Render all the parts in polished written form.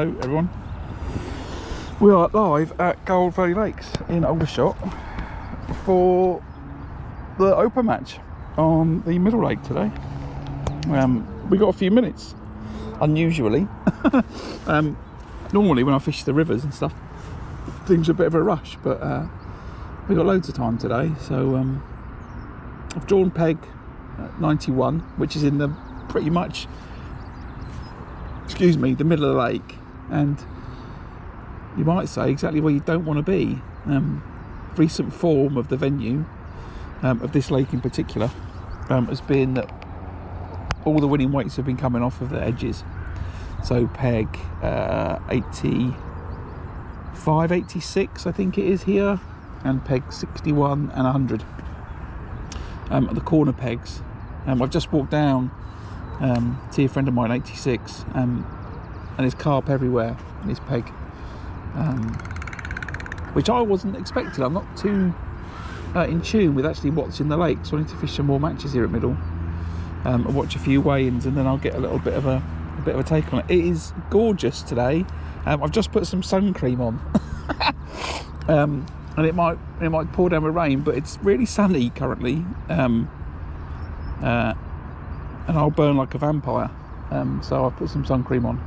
Hello everyone. We are live at Gold Valley Lakes in Aldershot for the Open match on the Middle Lake today. We got a few minutes, unusually. Normally when I fish the rivers and stuff, things are a bit of a rush, but we got loads of time today. So I've drawn peg 91, which is in the pretty much, the middle of the lake, and you might say exactly where you don't want to be. Recent form of the venue, of this lake in particular, has been that all the winning weights have been coming off of the edges. So peg 85, 86 I think it is here, and peg 61 and 100 at the corner pegs. I've just walked down to see a friend of mine, 86, and there's carp everywhere in his peg, which I wasn't expecting. I'm not too in tune with actually what's in the lake, so I need to fish some more matches here at Middle, and watch a few weigh-ins, and then I'll get a little bit of a take on it. It is gorgeous today. I've just put some sun cream on, and it might pour down with rain, but it's really sunny currently, and I'll burn like a vampire. So I've put some sun cream on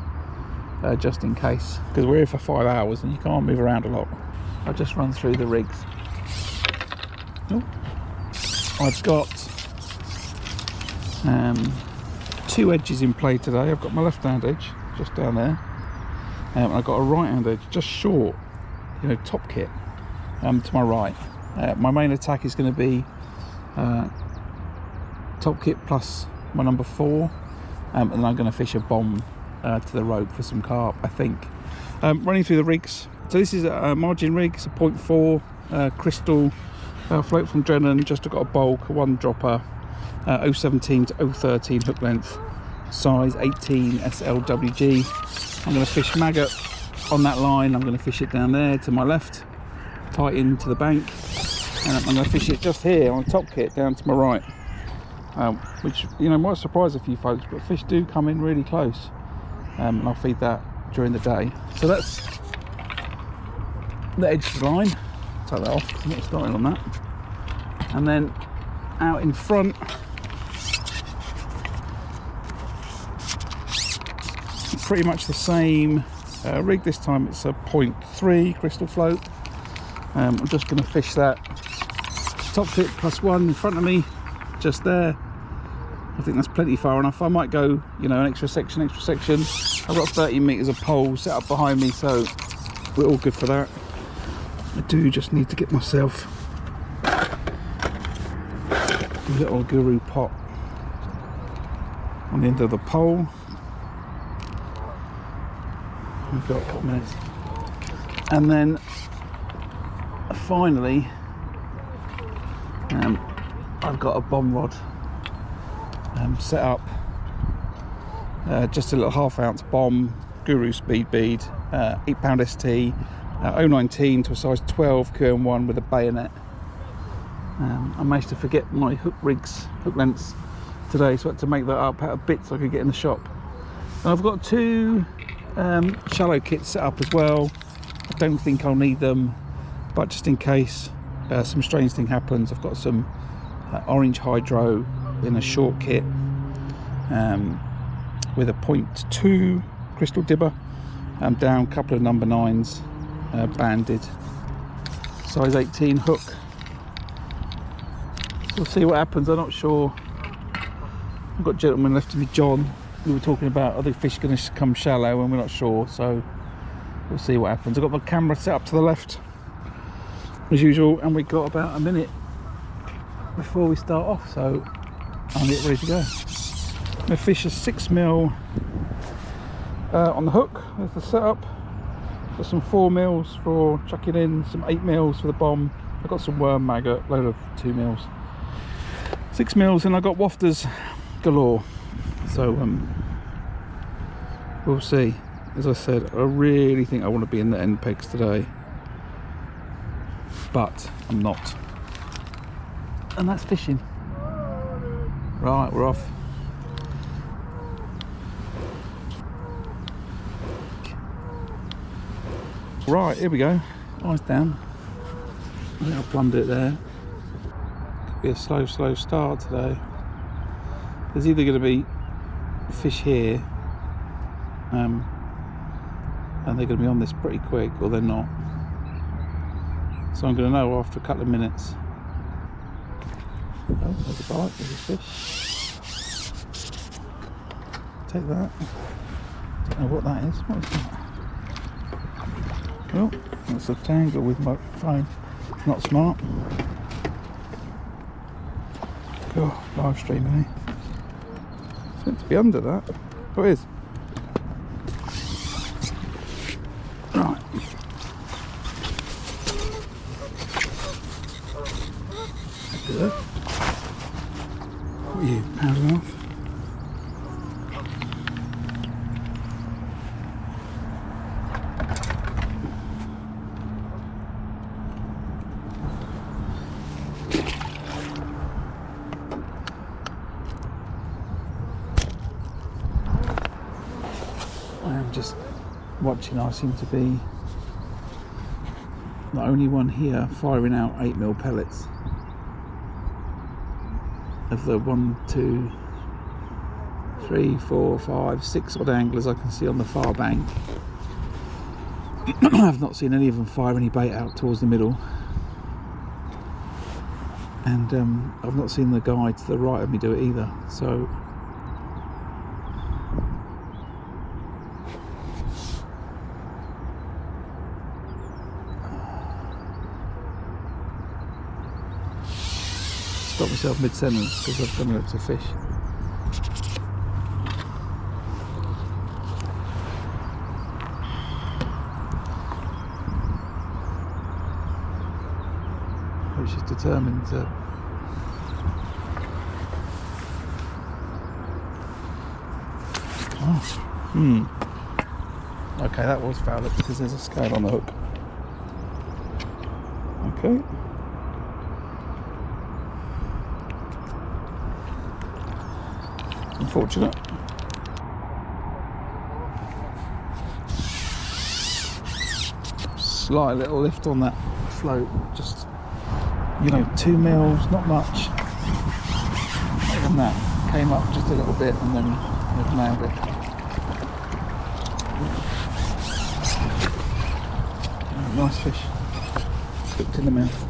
just in case, because we're here for 5 hours and you can't move around a lot. I'll just run through the rigs. I've got 2 edges in play today. I've got my left hand edge just down there, and I've got a right hand edge just short, top kit, to my right. My main attack is going to be top kit plus my number 4, and then I'm going to fish a bomb to the rope for some carp, I think. Running through the rigs. So this is a margin rig. It's a 0.4 crystal float from Drennan. Just got a bulk, a 1 dropper, 017 to 013 hook length, size 18 SLWG. I'm going to fish maggot on that line. I'm going to fish it down there to my left, tight into the bank, and I'm going to fish it just here on the top kit down to my right. Which might surprise a few folks, but fish do come in really close, and I'll feed that during the day. So that's the edge of the line. Take that off, I'm not starting on that. And then out in front, pretty much the same rig. This time it's a 0.3 crystal float. I'm just going to fish that top kit plus 1 in front of me, just there. I think that's plenty far enough. I might go, an extra section. I've got 30 meters of pole set up behind me, so we're all good for that. I do just need to get myself a little guru pot on the end of the pole. We've got a couple minutes, and then finally I've got a bomb rod set up, just a little 1/2 ounce bomb, Guru speed bead, 8-pound ST, 019 to a size 12 QM1 with a bayonet. I managed to forget my hook lengths today, so I had to make that up out of bits I could get in the shop. And I've got 2 shallow kits set up as well. I don't think I'll need them, but just in case some strange thing happens, I've got some orange hydro in a short kit, with a 0.2 crystal dibber, down a couple of number 9s, banded, size 18 hook. We'll see what happens. I'm not sure. I've got a gentleman left to me, John. We were talking about, are the fish going to come shallow, and we're not sure, so we'll see what happens. I've got my camera set up to the left as usual, and we've got about a minute before we start off, so I'll get ready to go. I'm going to fish a 6mm on the hook. There's the setup. Got some 4mm for chucking in, some 8mm for the bomb. I've got some worm maggot, load of 2mm, 6mm, and I've got wafters galore. So we'll see. As I said, I really think I want to be in the end pegs today, but I'm not. And that's fishing. Right, we're off. Right, here we go. Eyes down. I think I plumbed it there. Could be a slow start today. There's either going to be fish here, and they're going to be on this pretty quick, or they're not. So I'm going to know after a couple of minutes. Oh, there's a bite, there's a fish. Take that. Don't know what that is. What is that? Oh, that's a tangle with my phone. It's not smart. Oh, live stream, eh? It's meant to be under that. What is? Right. Good. What are you, paddling off? I am just watching. I seem to be the only one here firing out 8mm pellets. Of the 1, 2, 3, 4, 5, 6 odd anglers I can see on the far bank, I've not seen any of them fire any bait out towards the middle, and I've not seen the guy to the right of me do it either. So stop myself mid-sentence because I've done loads of fish. Which is determined to okay, that was foul because there's a scale on the hook. Okay. Unfortunate. Slight little lift on that float, just, you know, 2 mils, not much. Not even that. Came up just a little bit and then they've nailed it. Oh, nice fish. Cooked in the mouth.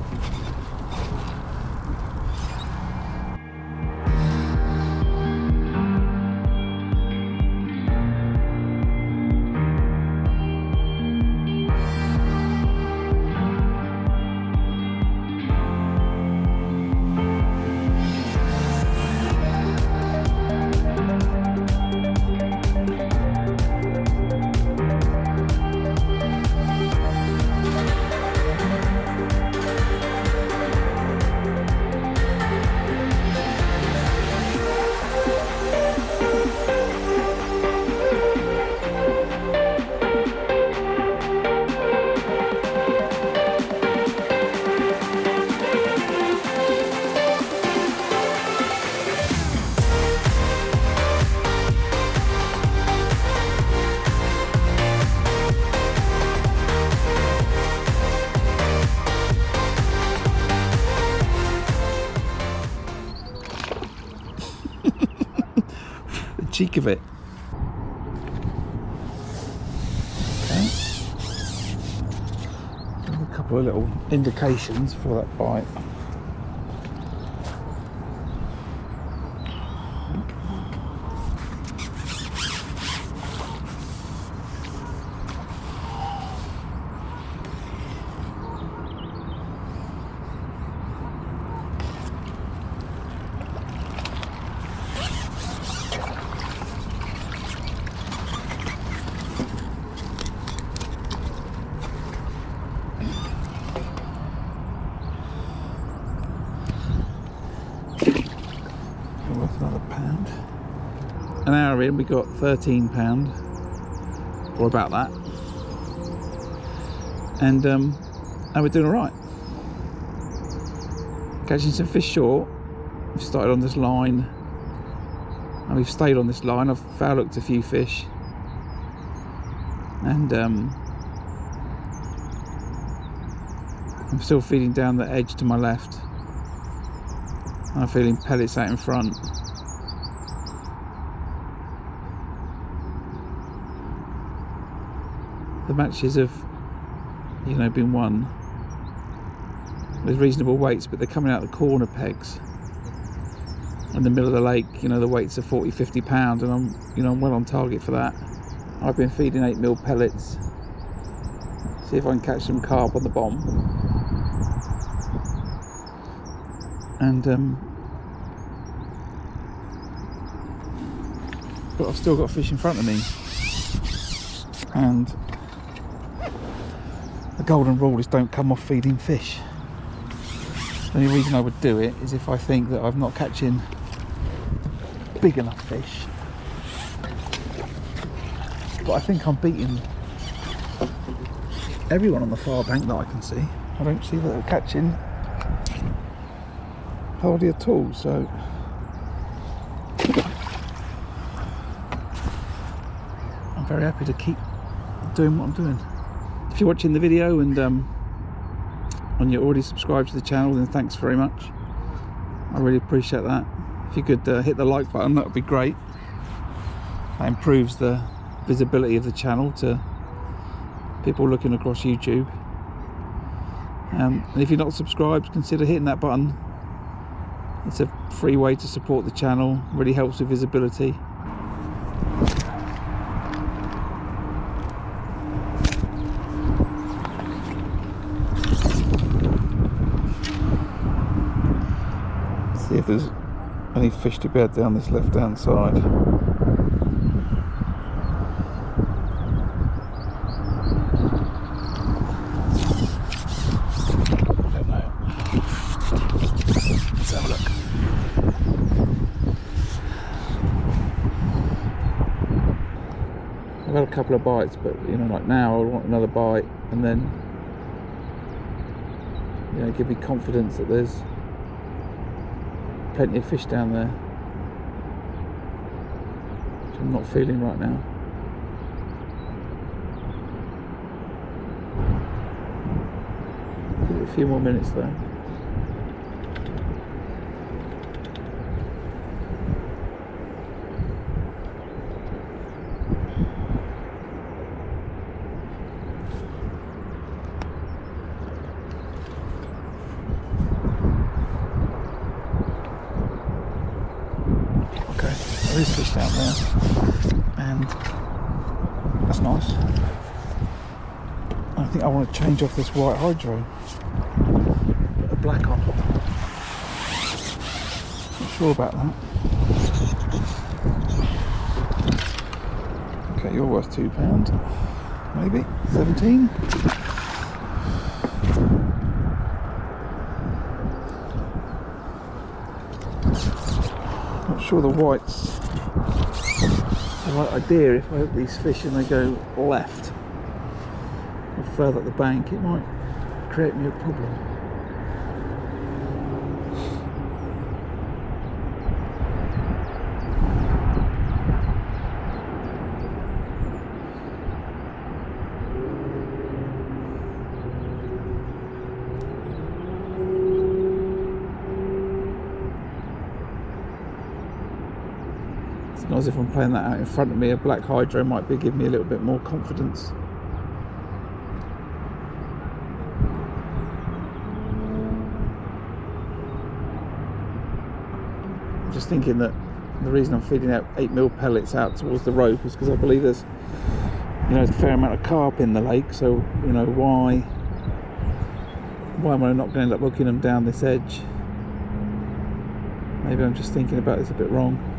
Cheek of it. Okay. A couple of little indications for that bite. Worth another £1. An hour in, we got £13, or about that, and we're doing all right. Catching some fish short. We've started on this line, and we've stayed on this line. I've foul hooked a few fish, and I'm still feeding down the edge to my left. I'm feeling pellets out in front. The matches have, you know, been won with reasonable weights, but they're coming out the corner pegs. In the middle of the lake, you know, the weights are 40-50 pounds, and I'm well on target for that. I've been feeding 8mm pellets. See if I can catch some carp on the bomb. And but I've still got fish in front of me. And the golden rule is don't come off feeding fish. The only reason I would do it is if I think that I'm not catching big enough fish. But I think I'm beating everyone on the far bank that I can see. I don't see that they're catching hardly at all, so I'm very happy to keep doing what I'm doing. If you're watching the video and you're already subscribed to the channel, then thanks very much. I really appreciate that. If you could hit the like button, that would be great. That improves the visibility of the channel to people looking across YouTube. And if you're not subscribed, consider hitting that button. It's a free way to support the channel, really helps with visibility. See if there's any fish to be had down this left hand side. I've had a couple of bites, but you know, like now I want another bite, and then, you know, give me confidence that there's plenty of fish down there, which I'm not feeling right now. Give it a few more minutes though. There is fish down there, and that's nice. I think I want to change off this white hydro, put a black on. Not sure about that. Okay, you're worth £2, maybe 17. Not sure the whites the right idea. If I hook these fish and they go left or further up the bank, it might create me a problem. It's not as if I'm playing that out in front of me. A black hydro might be giving me a little bit more confidence. I'm just thinking that the reason I'm feeding out 8mm pellets out towards the rope is because I believe there's, you know, a fair amount of carp in the lake. So, you know, why am I not going to end up hooking them down this edge? Maybe I'm just thinking about this a bit wrong.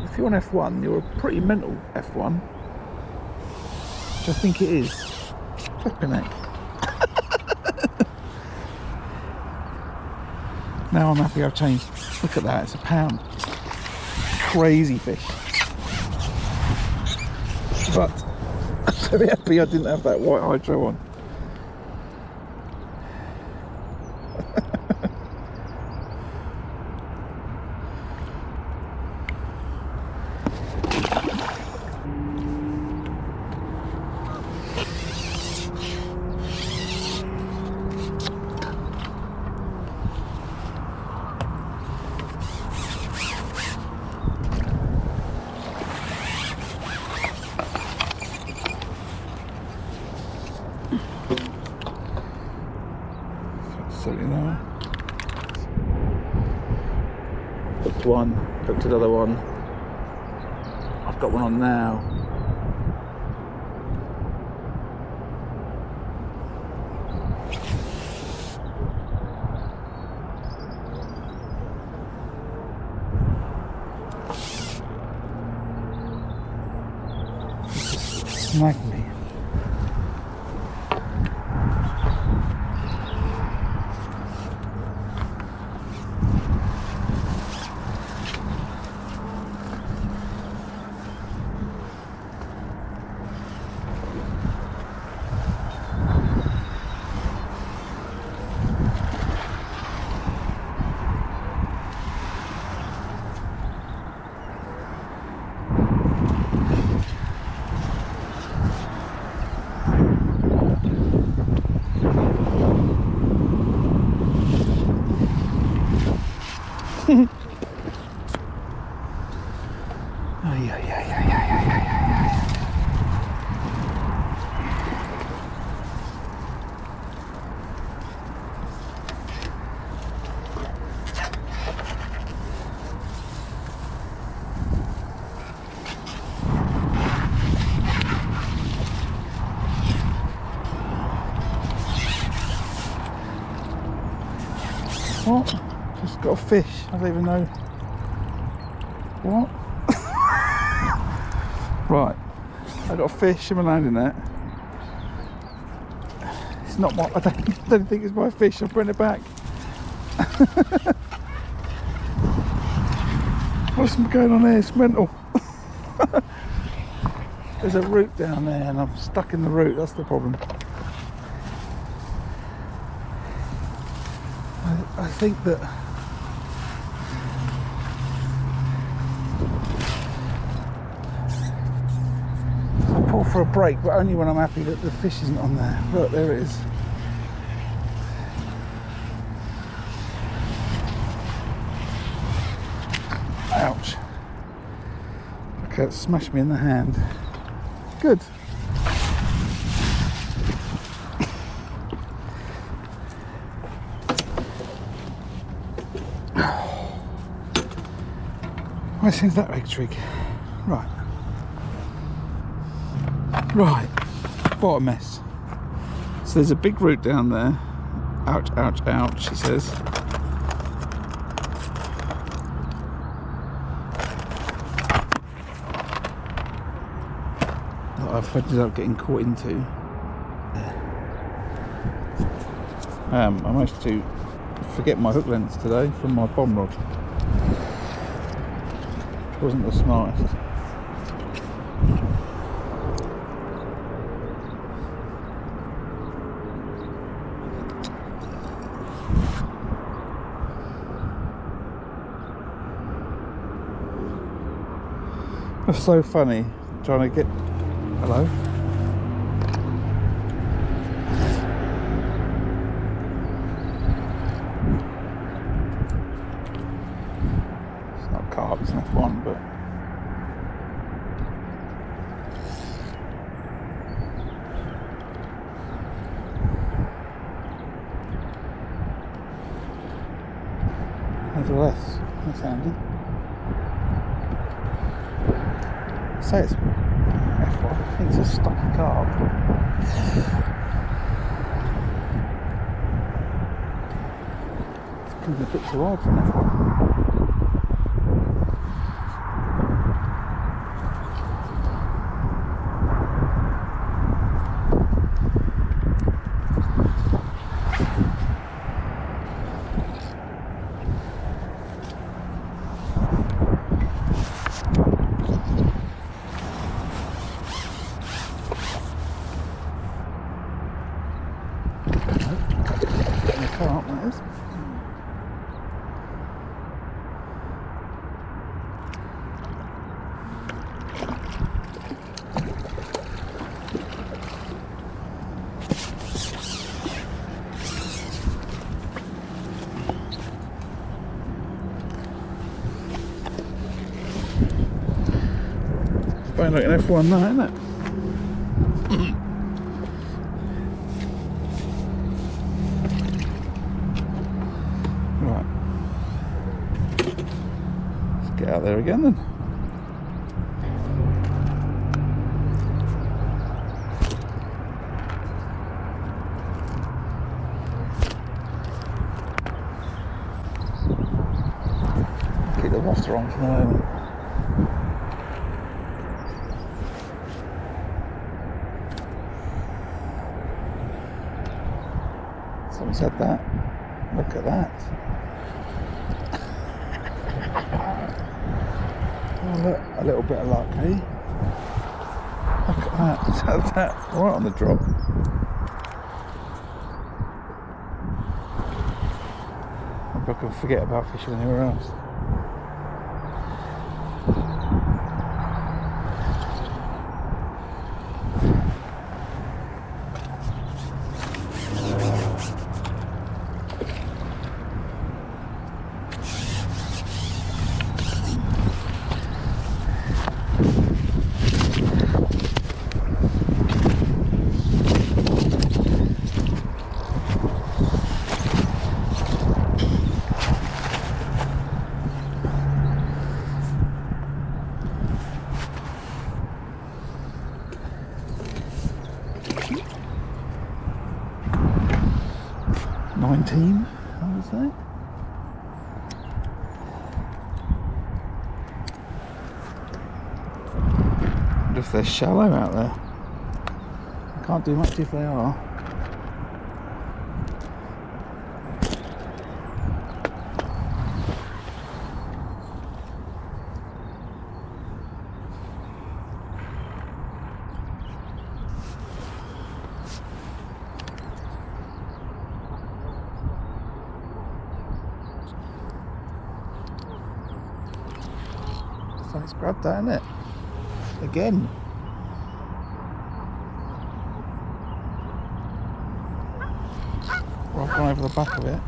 If you're on F1, you're a pretty mental F1, which I think it is. Flipping heck. Now I'm happy I've changed. Look at that, it's £1. Crazy fish. But I'm very happy I didn't have that white hydro on. Hooked another one. I've got one on now. Snag me. What? Just got a fish. I don't even know. What? Right. I got a fish in my landing net. It's not my. I don't think it's my fish. I'll bring it back. What's going on here? It's mental. There's a root down there, and I'm stuck in the root. That's the problem. I think that I pull for a break, but only when I'm happy that the fish isn't on there. Look, there it is. Ouch. Okay, it smashed me in the hand. Good. Where seems that egg trig? Right. Right. What a mess. So there's a big root down there. Ouch, ouch, ouch, she says. That I've ended up getting caught into. I managed to forget my hook lengths today from my bomb rod. Wasn't the smartest. It's so funny trying to get. Hello? It's not carp, it's an F1, but nevertheless, that's handy. Say it's F1, I think it's a stocky carp. It's going to be a bit too hard for an F1. Carp, that is. It's like an F1 now, isn't it? get out there again then. Keep the water on for the moment. Someone said that. Look at that. Oh, look, a little bit of luck, eh? Look at that. That right on the drop. Maybe I can forget about fishing anywhere else. I would say. Wonder if they're shallow out there. I can't do much if they are. So it's grabbed that, isn't it? Again. Right gone over the back of it.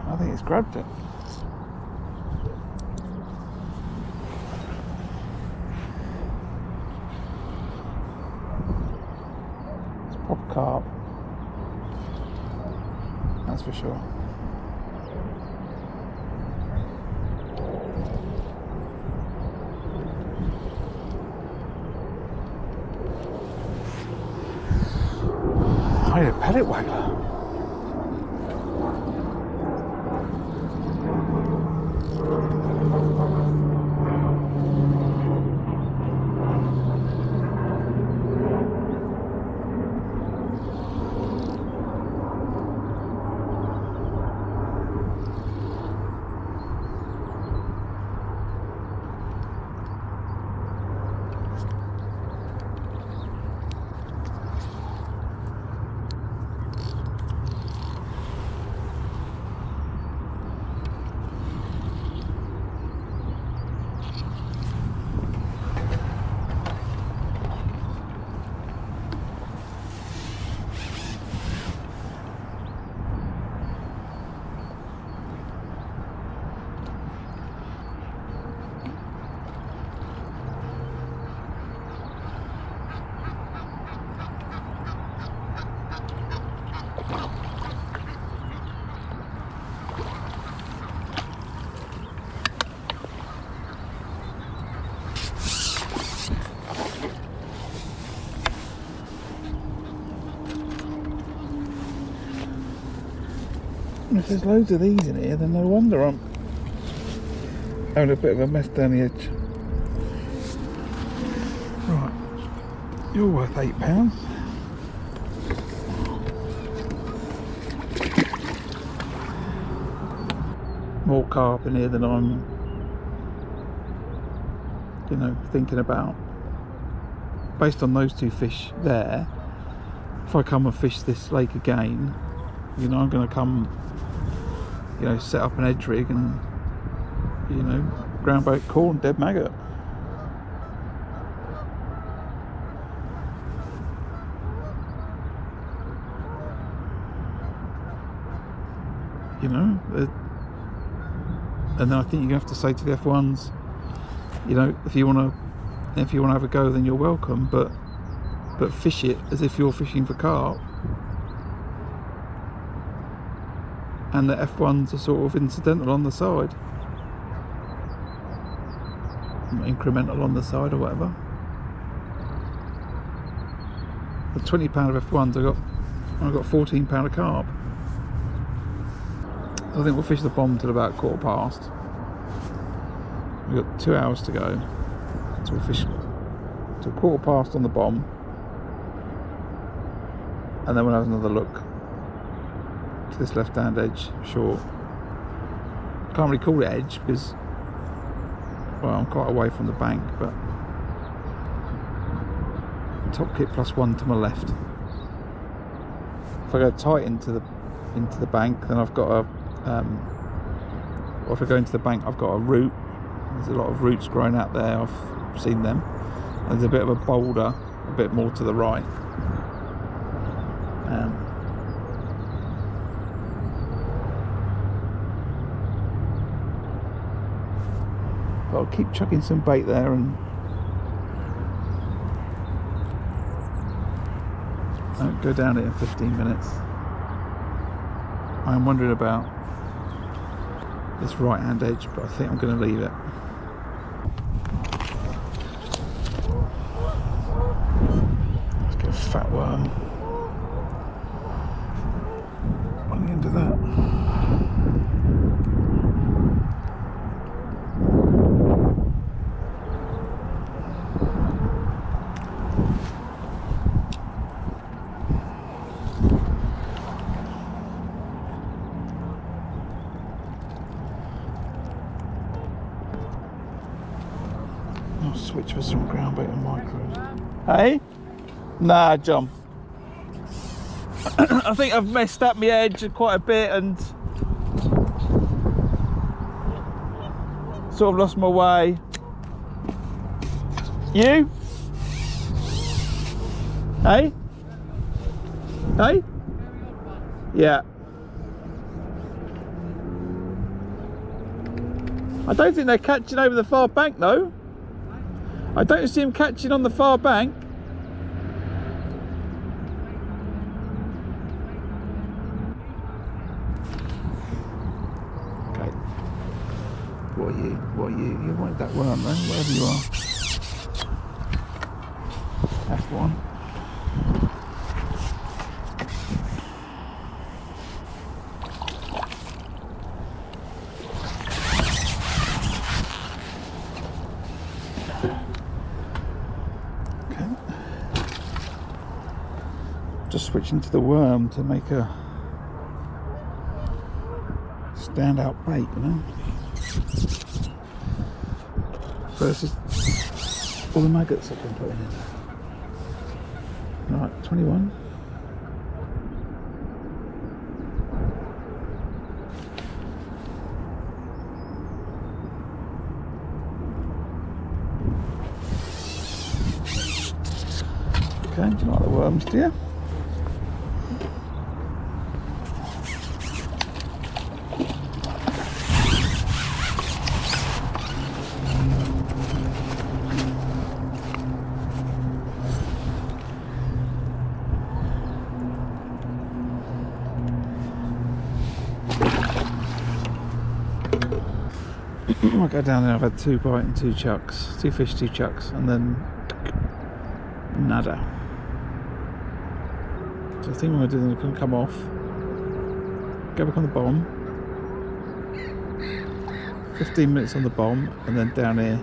I think it's grabbed it. It's a proper carp. That's for sure. I need a pellet waggler. If there's loads of these in here, then no wonder I'm having a bit of a mess down the edge. Right, you're worth £8. More carp in here than I'm, thinking about. Based on those two fish there, if I come and fish this lake again, I'm going to come, set up an edge rig and, ground bait corn, dead maggot. And then I think you're gonna have to say to the F1s, if you want to have a go, then you're welcome, but fish it as if you're fishing for carp. And the F1s are sort of incidental on the side. incremental on the side or whatever. The £20 of F1s, I got £14 of carp. I think we'll fish the bomb till about past. We've got 2 hours to go, so we'll fish till past on the bomb, and then we'll have another look to this left-hand edge short. Can't really call it edge because, well, I'm quite away from the bank, but top kit +1 to my left. If I go tight into the bank, then I've got a or if I go into the bank, I've got a root. There's a lot of roots growing out there, I've seen them. And there's a bit of a boulder a bit more to the right. But I'll keep chucking some bait there, and I won't go down it in 15 minutes. I'm wondering about this right hand edge, but I think I'm going to leave it. Let's get a fat worm on the end of that. I'll switch for some ground bait and micros. Hey? Nah, John. I think I've messed up my edge quite a bit and sort of lost my way. You? Hey? Hey? Yeah. I don't think they're catching over the far bank though. I don't see him catching on the far bank. Okay. What are you? What are you? You want that worm then, wherever you are. F1. Just switching to the worm to make a standout bait, you know. So this is all the maggots I've been putting in. Right, 21. Okay, do you like the worms, do you? I go down there, I've had 2 bite and 2 chucks, 2 fish, 2 chucks, and then nada. So I think what I'm going to do is I'm going to come off, go back on the bomb, 15 minutes on the bomb, and then down here,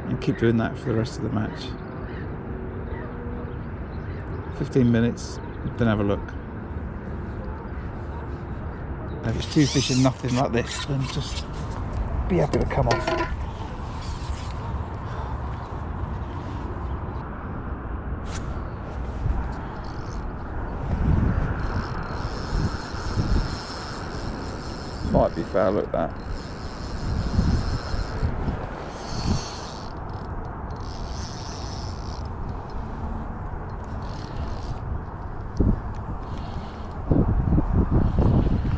and keep doing that for the rest of the match. 15 minutes, then have a look. And if it's 2 fish and nothing like this, then just be happy to come off. Might be foul at that.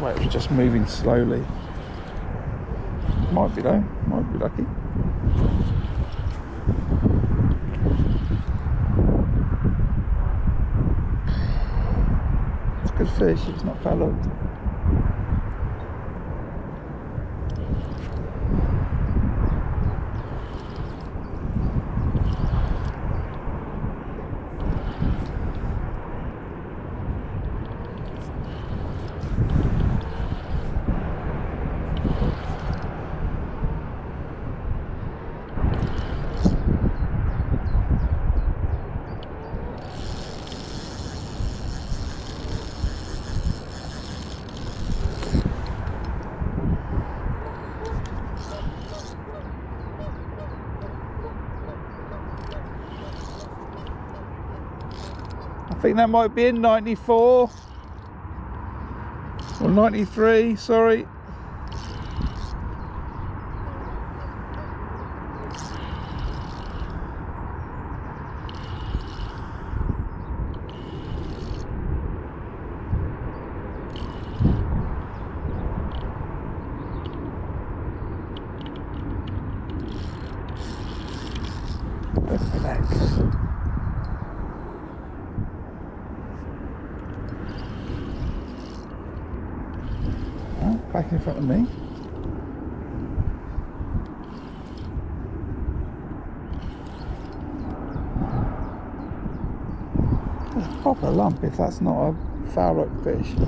Well, it was just moving slowly. Might be though, might be lucky. It's a good fish, it's not foul hooked. think that might be in 94 or 93, sorry. Back in front of me. That's a proper lump if that's not a foul rock fish. I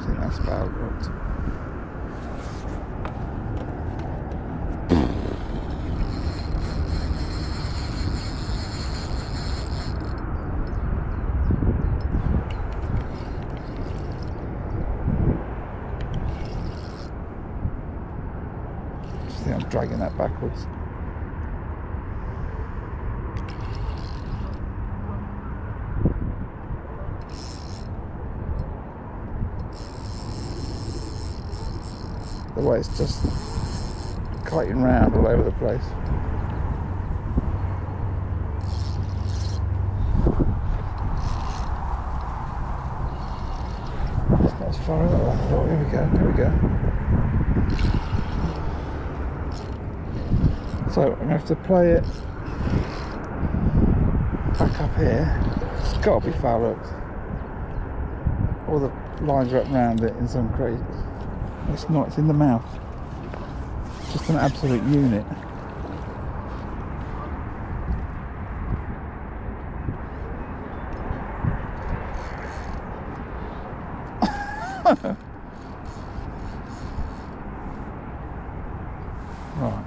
think that's foul rocked. I think I'm dragging that backwards. The way it's just kiting round all over the place. It's not as far as I thought. Here we go, here we go. So I'm going to have to play it back up here. It's got to be foul rocked. All the lines are up round it in some creek. It's not, it's in the mouth. Just an absolute unit. Right.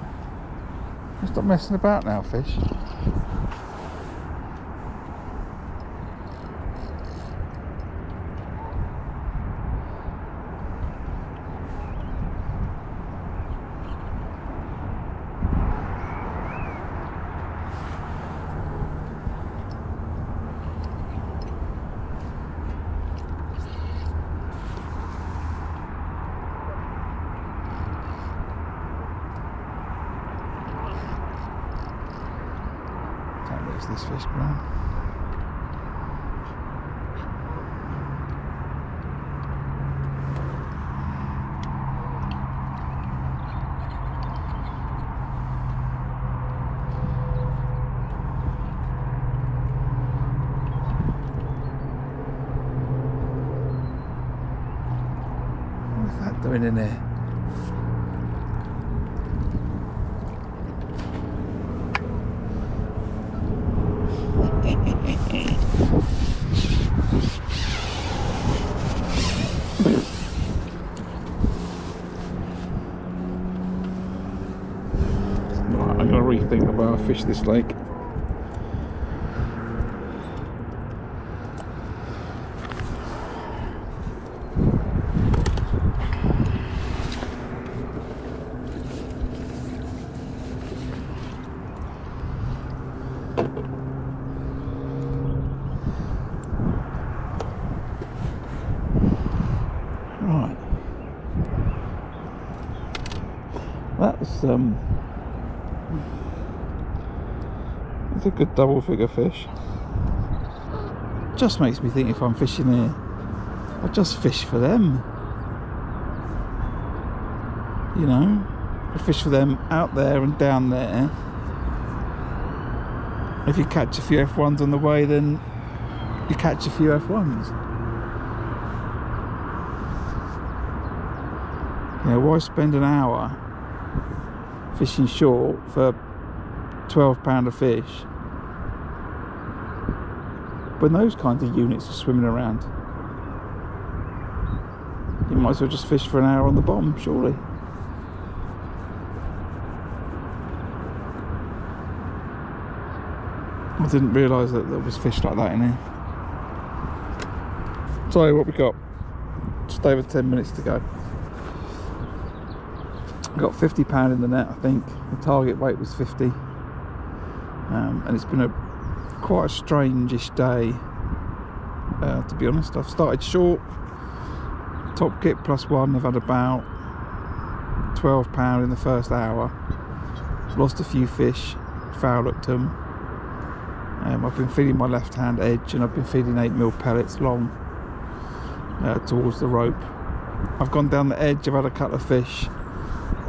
Stop messing about now, fish. This fish ground. What's that doing in there? I'm going to rethink the way I fish this lake. Right. That was it's a good double figure fish. Just makes me think if I'm fishing here, I'll just fish for them. You know, I fish for them out there and down there. If you catch a few F1s on the way, then you catch a few F1s. You know, why spend an hour fishing short for £12 a fish when those kinds of units are swimming around? You might as well just fish for an hour on the bottom, surely. I didn't realise that there was fish like that in here. tell you what we got. Just over 10 minutes to go. I got £50 in the net, I think. The target weight was 50. And it's been quite a strange-ish day, to be honest. I've started short. Top kit +1, I've had about £12 in the first hour. Lost a few fish, foul hooked them. I've been feeding my left hand edge, and I've been feeding 8mm pellets long towards the rope. I've gone down the edge, I've had a couple of fish,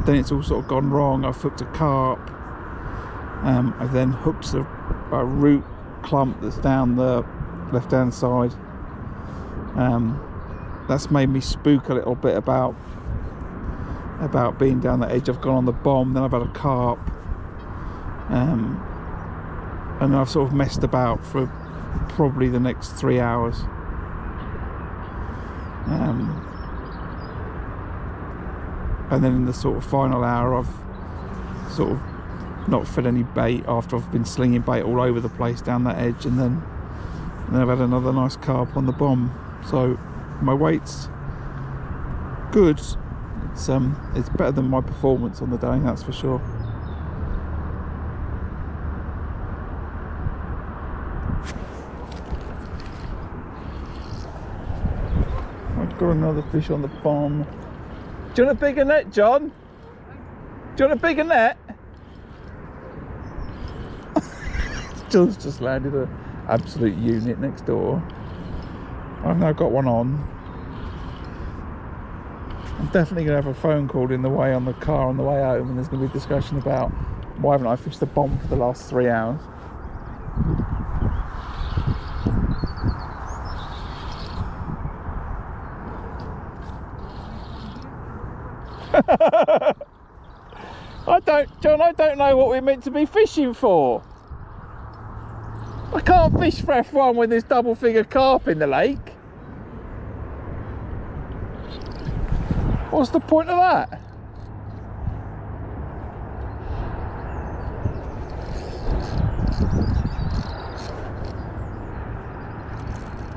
then it's all sort of gone wrong. I've hooked a carp. I've then hooked a root clump that's down the left hand side. That's made me spook a little bit about being down the edge. I've gone on the bomb, then I've had a carp, and I've sort of messed about for probably the next 3 hours. And then in the sort of final hour, I've sort of not fed any bait after I've been slinging bait all over the place down that edge, and then I've had another nice carp on the bomb. So my weight's good. It's better than my performance on the day, that's for sure. I've got another fish on the bomb. Do you want a bigger net, John? Do you want a bigger net? John's just landed an absolute unit next door. I've now got one on. I'm definitely going to have a phone call in the way on the car on the way home, and there's going to be a discussion about why haven't I fished the bomb for the last 3 hours. John, I don't know what we're meant to be fishing for. I can't fish for F1 when there's double figure carp in the lake. What's the point of that?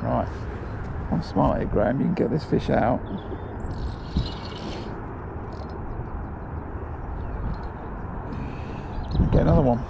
Right, I'm smart here, Graham. You can get this fish out. Get another one.